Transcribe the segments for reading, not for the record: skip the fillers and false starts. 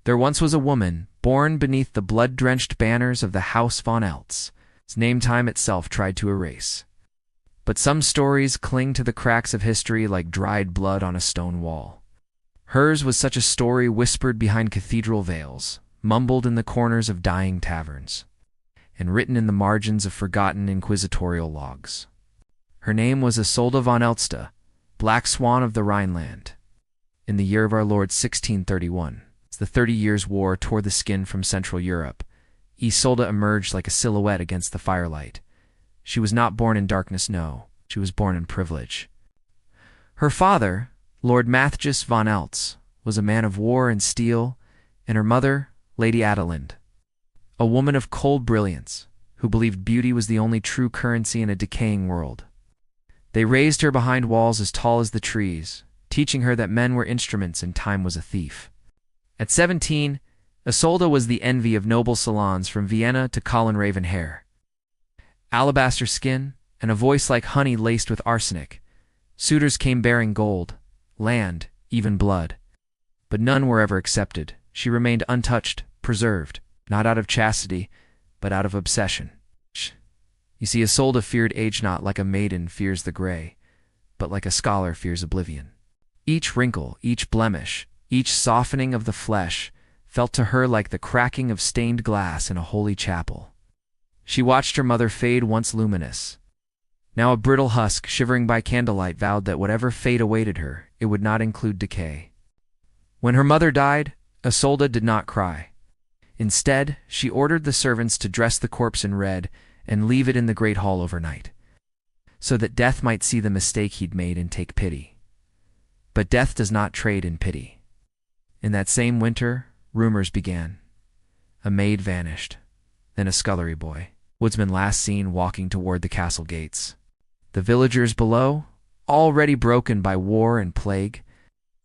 There once was a woman, born beneath the blood-drenched banners of the House von Eltz. Its name time itself tried to erase. But some stories cling to the cracks of history like dried blood on a stone wall. Hers was such a story whispered behind cathedral veils, mumbled in the corners of dying taverns, and written in the margins of forgotten inquisitorial logs. Her name was Isolde von Eltz, Black Swan of the Rhineland. In the year of our Lord 1631, as the 30 Years' War tore the skin from Central Europe, Isolde emerged like a silhouette against the firelight. She was not born in darkness, no, she was born in privilege. Her father, Lord Matthias von Eltz, was a man of war and steel, and her mother, Lady Adelind, a woman of cold brilliance, who believed beauty was the only true currency in a decaying world. They raised her behind walls as tall as the trees, teaching her that men were instruments and time was a thief. At 17, Isolde was the envy of noble salons from Vienna to Colin-raven hair. Alabaster skin, and a voice like honey laced with arsenic. Suitors came bearing gold, land, even blood. But none were ever accepted. She remained untouched, preserved, not out of chastity, but out of obsession. You see, Isolde feared age not like a maiden fears the gray, but like a scholar fears oblivion. Each wrinkle, each blemish, each softening of the flesh felt to her like the cracking of stained glass in a holy chapel. She watched her mother fade once luminous. Now a brittle husk shivering by candlelight vowed that whatever fate awaited her, it would not include decay. When her mother died, Isolde did not cry. Instead, she ordered the servants to dress the corpse in red and leave it in the great hall overnight, so that death might see the mistake he'd made and take pity. But death does not trade in pity. In that same winter, rumors began. A maid vanished, then a scullery boy, woodsman last seen walking toward the castle gates. The villagers below, already broken by war and plague,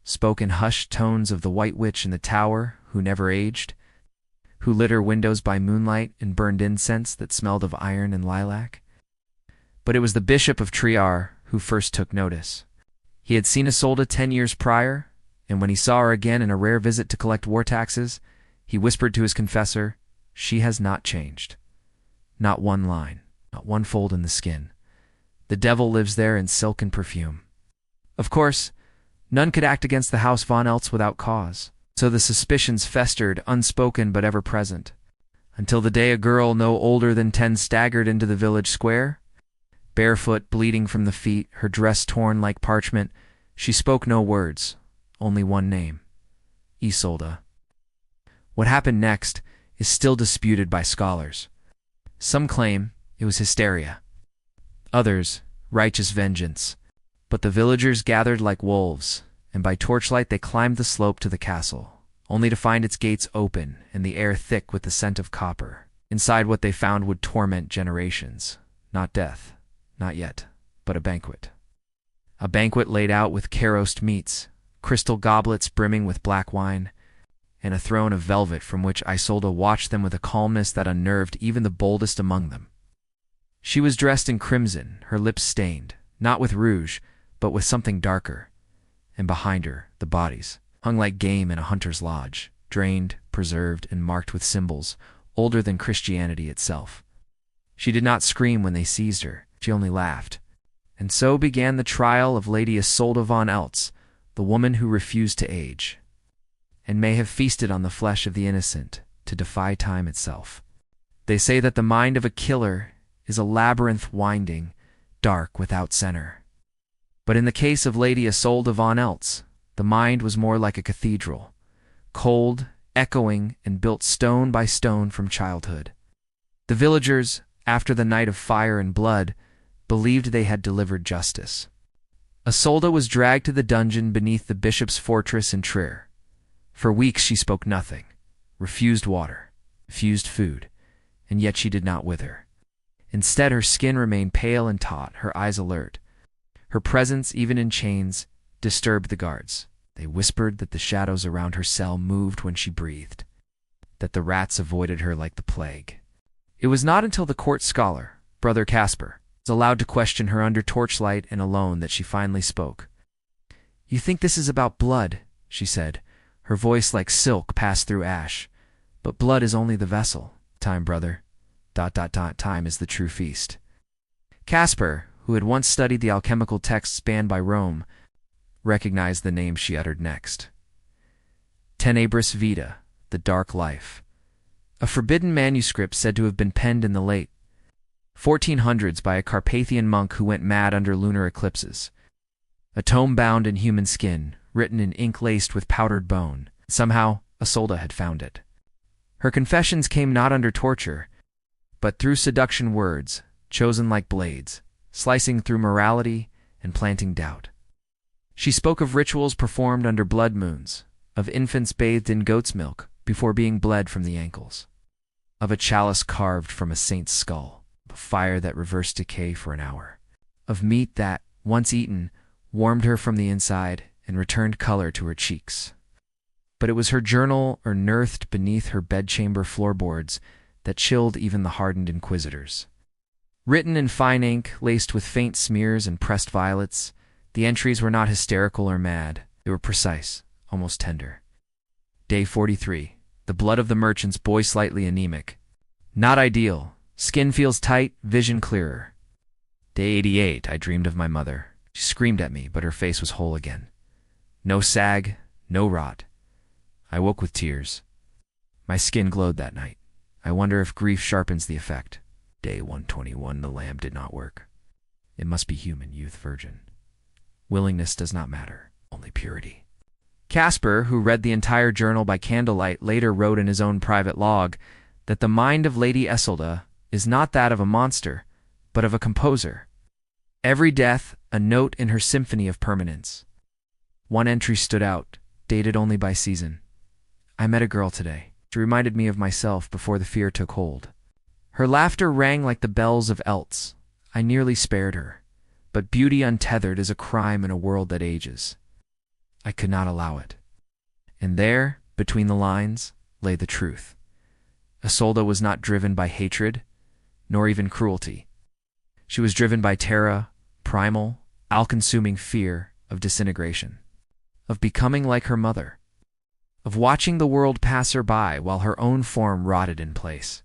spoke in hushed tones of the White Witch in the tower who never aged, who lit her windows by moonlight and burned incense that smelled of iron and lilac. But it was the Bishop of Trier who first took notice. He had seen Isolde 10 years prior, and when he saw her again in a rare visit to collect war taxes, he whispered to his confessor, "She has not changed. Not one line, not one fold in the skin. The devil lives there in silk and perfume." Of course, none could act against the House von Eltz without cause, so the suspicions festered, unspoken but ever present, until the day a girl no older than 10 staggered into the village square. Barefoot, bleeding from the feet, her dress torn like parchment, she spoke no words, only one name: Isolde. What happened next is still disputed by scholars. Some claim it was hysteria, others righteous vengeance. But the villagers gathered like wolves, and by torchlight they climbed the slope to the castle, only to find its gates open and the air thick with the scent of copper. Inside, what they found would torment generations. Not death, not yet, but a banquet. A banquet laid out with care-roast meats, crystal goblets brimming with black wine, and a throne of velvet from which Isolde watched them with a calmness that unnerved even the boldest among them. She was dressed in crimson, her lips stained, not with rouge, but with something darker, and behind her, the bodies, hung like game in a hunter's lodge, drained, preserved, and marked with symbols older than Christianity itself. She did not scream when they seized her, she only laughed. And so began the trial of Lady Isolde von Eltz, the woman who refused to age, and may have feasted on the flesh of the innocent to defy time itself. They say that the mind of a killer is a labyrinth winding, dark without center. But in the case of Lady Isolde von Eltz, the mind was more like a cathedral, cold, echoing, and built stone by stone from childhood. The villagers, after the night of fire and blood, believed they had delivered justice. Isolde was dragged to the dungeon beneath the bishop's fortress in Trier. For weeks she spoke nothing, refused water, refused food, and yet she did not wither. Instead, her skin remained pale and taut, her eyes alert. Her presence, even in chains, disturbed the guards. They whispered that the shadows around her cell moved when she breathed, that the rats avoided her like the plague. It was not until the court scholar, Brother Casper, was allowed to question her under torchlight and alone that she finally spoke. "You think this is about blood," she said, Her voice like silk passed through ash. But blood is only the vessel. Time, brother. ... Time is the true feast. Caspar, who had once studied the alchemical texts banned by Rome, recognized the name she uttered next. Tenebris Vita, the dark life. A forbidden manuscript said to have been penned in the late 1400s by a Carpathian monk who went mad under lunar eclipses. A tome bound in human skin, written in ink laced with powdered bone. Somehow, Isolde had found it. Her confessions came not under torture, but through seduction words, chosen like blades, slicing through morality and planting doubt. She spoke of rituals performed under blood moons, of infants bathed in goat's milk before being bled from the ankles, of a chalice carved from a saint's skull, of a fire that reversed decay for an hour, of meat that, once eaten, warmed her from the inside and returned color to her cheeks. But it was her journal unearthed beneath her bedchamber floorboards that chilled even the hardened inquisitors. Written in fine ink, laced with faint smears and pressed violets, the entries were not hysterical or mad. They were precise, almost tender. Day 43. The blood of the merchant's boy slightly anemic. Not ideal. Skin feels tight, vision clearer. Day 88. I dreamed of my mother. She screamed at me, but her face was whole again. No sag, no rot. I woke with tears. My skin glowed that night. I wonder if grief sharpens the effect. Day 121. The lamp did not work. It must be human, youth virgin. Willingness does not matter, only purity. Caspar, who read the entire journal by candlelight, later wrote in his own private log that the mind of Lady Isolde is not that of a monster, but of a composer. Every death, a note in her symphony of permanence. One entry stood out, dated only by season. I met a girl today. She reminded me of myself before the fear took hold. Her laughter rang like the bells of Eltz. I nearly spared her. But beauty untethered is a crime in a world that ages. I could not allow it. And there, between the lines, lay the truth. Isolde was not driven by hatred, nor even cruelty. She was driven by terror, primal, all-consuming fear of disintegration, of becoming like her mother, of watching the world pass her by while her own form rotted in place.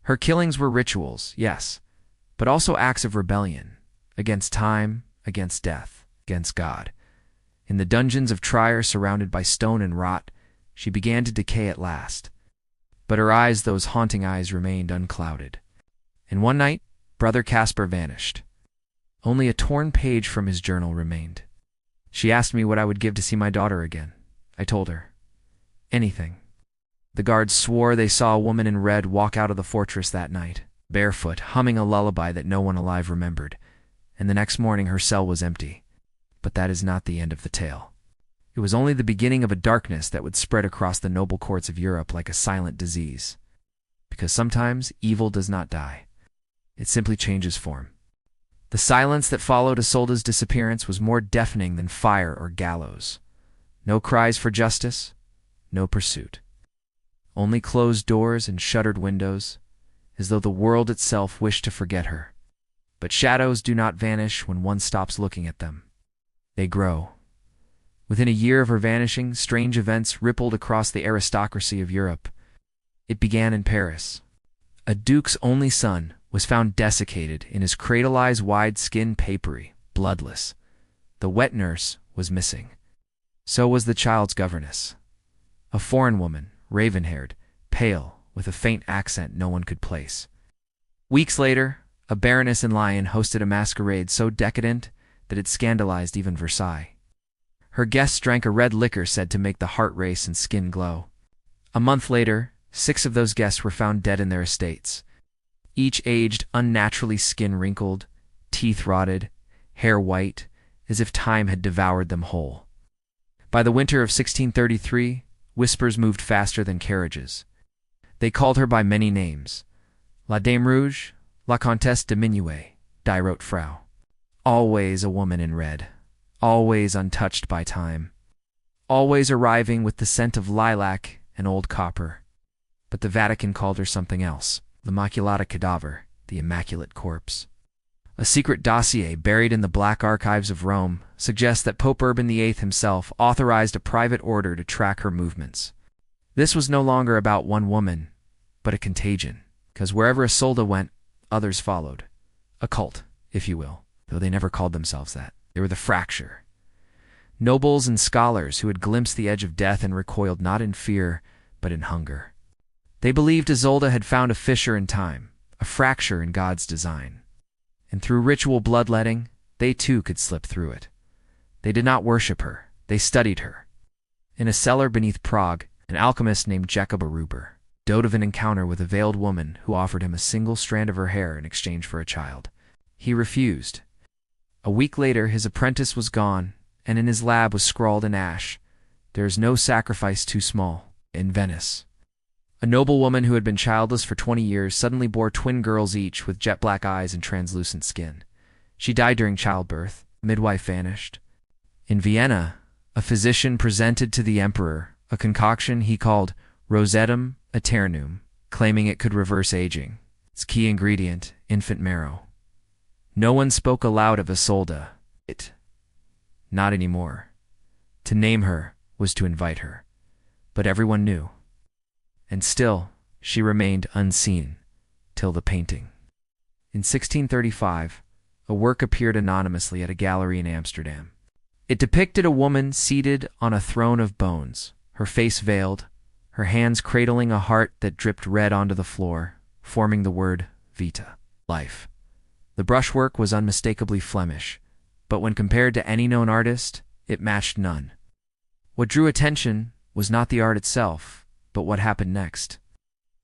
Her killings were rituals, yes, but also acts of rebellion, against time, against death, against God. In the dungeons of Trier, surrounded by stone and rot, she began to decay at last. But her eyes, those haunting eyes, remained unclouded. And one night, Brother Caspar vanished. Only a torn page from his journal remained. She asked me what I would give to see my daughter again. I told her. Anything. The guards swore they saw a woman in red walk out of the fortress that night, barefoot, humming a lullaby that no one alive remembered, and the next morning her cell was empty. But that is not the end of the tale. It was only the beginning of a darkness that would spread across the noble courts of Europe like a silent disease. Because sometimes evil does not die. It simply changes form. The silence that followed Isolde's disappearance was more deafening than fire or gallows. No cries for justice, no pursuit. Only closed doors and shuttered windows, as though the world itself wished to forget her. But shadows do not vanish when one stops looking at them. They grow. Within a year of her vanishing, strange events rippled across the aristocracy of Europe. It began in Paris. A duke's only son was found desiccated in his cradle-eyes wide skin papery, bloodless. The wet nurse was missing. So was the child's governess. A foreign woman, raven-haired, pale, with a faint accent no one could place. Weeks later, a baroness in Lyon hosted a masquerade so decadent that it scandalized even Versailles. Her guests drank a red liquor said to make the heart race and skin glow. A month later, 6 of those guests were found dead in their estates, each aged, unnaturally skin-wrinkled, teeth rotted, hair white, as if time had devoured them whole. By the winter of 1633, whispers moved faster than carriages. They called her by many names. La Dame Rouge, La Countess de Minuet, Die Rote Frau. Always a woman in red, always untouched by time, always arriving with the scent of lilac and old copper. But the Vatican called her something else, l'Immaculata Cadaver, the Immaculate Corpse. A secret dossier buried in the black archives of Rome suggests that Pope Urban VIII himself authorized a private order to track her movements. This was no longer about one woman, but a contagion, because wherever Isolde went, others followed. A cult, if you will, though they never called themselves that. They were the Fracture. Nobles and scholars who had glimpsed the edge of death and recoiled not in fear, but in hunger. They believed Isolde had found a fissure in time, a fracture in God's design. And through ritual bloodletting, they too could slip through it. They did not worship her, they studied her. In a cellar beneath Prague, an alchemist named Jacob Aruber dote of an encounter with a veiled woman who offered him a single strand of her hair in exchange for a child. He refused. A week later, his apprentice was gone, and in his lab was scrawled in ash, "There is no sacrifice too small," in Venice. A noble woman who had been childless for 20 years suddenly bore twin girls each with jet-black eyes and translucent skin. She died during childbirth. Midwife vanished. In Vienna, a physician presented to the emperor a concoction he called Rosetum Aeternum, claiming it could reverse aging. Its key ingredient, infant marrow. No one spoke aloud of Isolde. Not anymore. To name her was to invite her. But everyone knew. And still, she remained unseen, till the painting. In 1635, a work appeared anonymously at a gallery in Amsterdam. It depicted a woman seated on a throne of bones, her face veiled, her hands cradling a heart that dripped red onto the floor, forming the word vita, life. The brushwork was unmistakably Flemish, but when compared to any known artist, it matched none. What drew attention was not the art itself, but what happened next.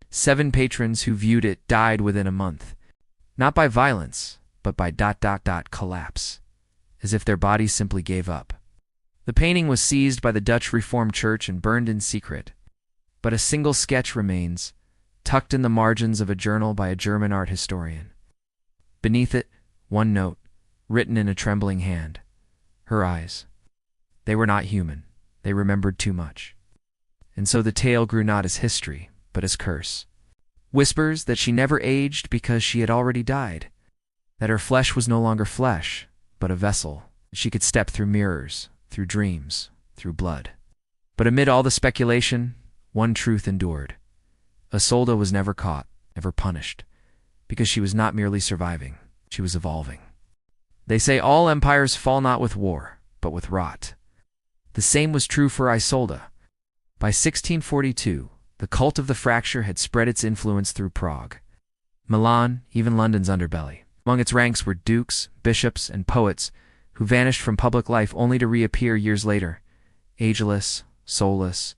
7 patrons who viewed it died within a month, not by violence, but by ... collapse, as if their bodies simply gave up. The painting was seized by the Dutch Reformed Church and burned in secret, but a single sketch remains, tucked in the margins of a journal by a German art historian. Beneath it, one note, written in a trembling hand. Her eyes. They were not human. They remembered too much. And so the tale grew not as history, but as curse. Whispers that she never aged because she had already died, that her flesh was no longer flesh, but a vessel. She could step through mirrors, through dreams, through blood. But amid all the speculation, one truth endured. Isolde was never caught, never punished, because she was not merely surviving, she was evolving. They say all empires fall not with war, but with rot. The same was true for Isolde. By 1642, the cult of the fracture had spread its influence through Prague, Milan, even London's underbelly. Among its ranks were dukes, bishops, and poets who vanished from public life only to reappear years later, ageless, soulless.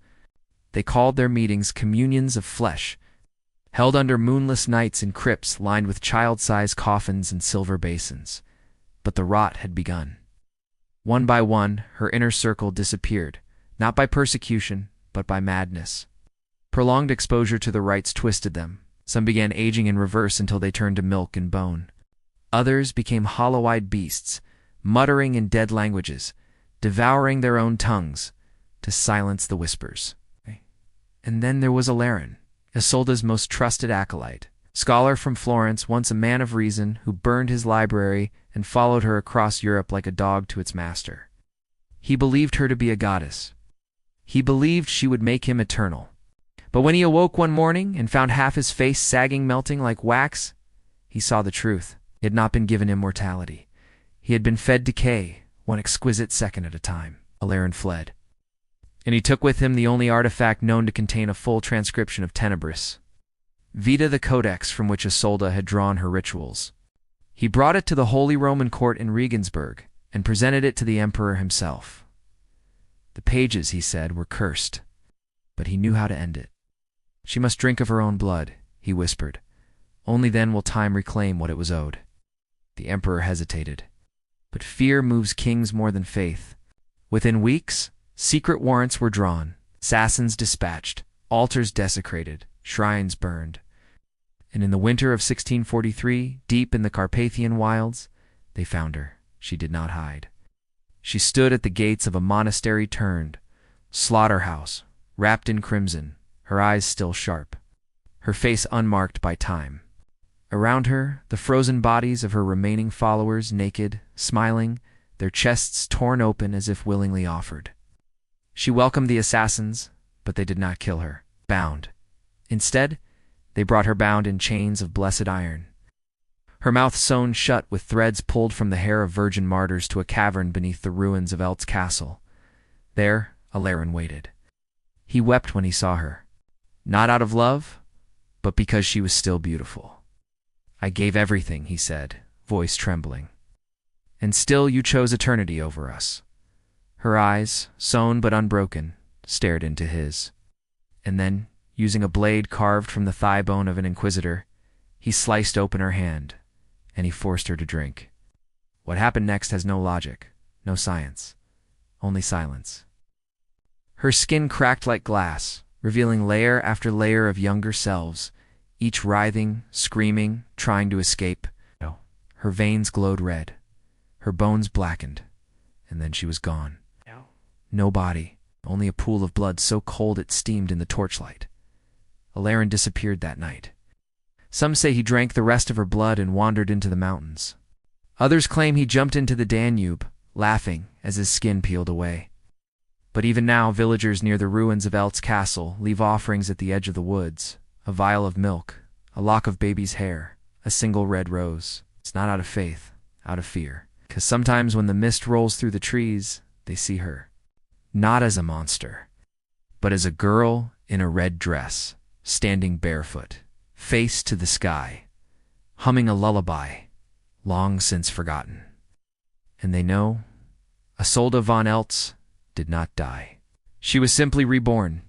They called their meetings communions of flesh, held under moonless nights in crypts lined with child-sized coffins and silver basins. But the rot had begun. One by one, her inner circle disappeared, not by persecution, but by madness. Prolonged exposure to the rites twisted them. Some began aging in reverse until they turned to milk and bone. Others became hollow-eyed beasts, muttering in dead languages, devouring their own tongues to silence the whispers. And then there was Alarin, Isolde's most trusted acolyte, scholar from Florence, once a man of reason who burned his library and followed her across Europe like a dog to its master. He believed her to be a goddess. He believed she would make him eternal. But when he awoke one morning and found half his face sagging, melting like wax, he saw the truth. He had not been given immortality. He had been fed decay, one exquisite second at a time. Alarin fled. And he took with him the only artifact known to contain a full transcription of Tenebris, Vita, the codex from which Isolde had drawn her rituals. He brought it to the Holy Roman Court in Regensburg and presented it to the emperor himself. The pages, he said, were cursed, but he knew how to end it. She must drink of her own blood, he whispered. Only then will time reclaim what it was owed. The emperor hesitated. But fear moves kings more than faith. Within weeks, secret warrants were drawn, assassins dispatched, altars desecrated, shrines burned. And in the winter of 1643, deep in the Carpathian wilds, they found her. She did not hide. She stood at the gates of a monastery turned slaughterhouse, wrapped in crimson, her eyes still sharp, her face unmarked by time. Around her, the frozen bodies of her remaining followers, naked, smiling, their chests torn open as if willingly offered. She welcomed the assassins, but they did not kill her, bound. Instead, they brought her bound in chains of blessed iron. Her mouth sewn shut with threads pulled from the hair of virgin martyrs to a cavern beneath the ruins of Elt's castle. There, Alarin waited. He wept when he saw her, not out of love, but because she was still beautiful. "I gave everything," he said, voice trembling. "And still you chose eternity over us." Her eyes, sewn but unbroken, stared into his. And then, using a blade carved from the thigh bone of an inquisitor, he sliced open her hand, and he forced her to drink. What happened next has no logic, no science, only silence. Her skin cracked like glass, revealing layer after layer of younger selves, each writhing, screaming, trying to escape. Her veins glowed red, her bones blackened, and then she was gone. No body, only a pool of blood so cold it steamed in the torchlight. Alarin disappeared that night. Some say he drank the rest of her blood and wandered into the mountains. Others claim he jumped into the Danube, laughing as his skin peeled away. But even now, villagers near the ruins of Elt's castle leave offerings at the edge of the woods, a vial of milk, a lock of baby's hair, a single red rose. It's not out of faith, out of fear. 'Cause sometimes when the mist rolls through the trees, they see her. Not as a monster, but as a girl in a red dress, standing barefoot, face to the sky, humming a lullaby, long since forgotten. And they know Isolde von Eltz did not die. She was simply reborn,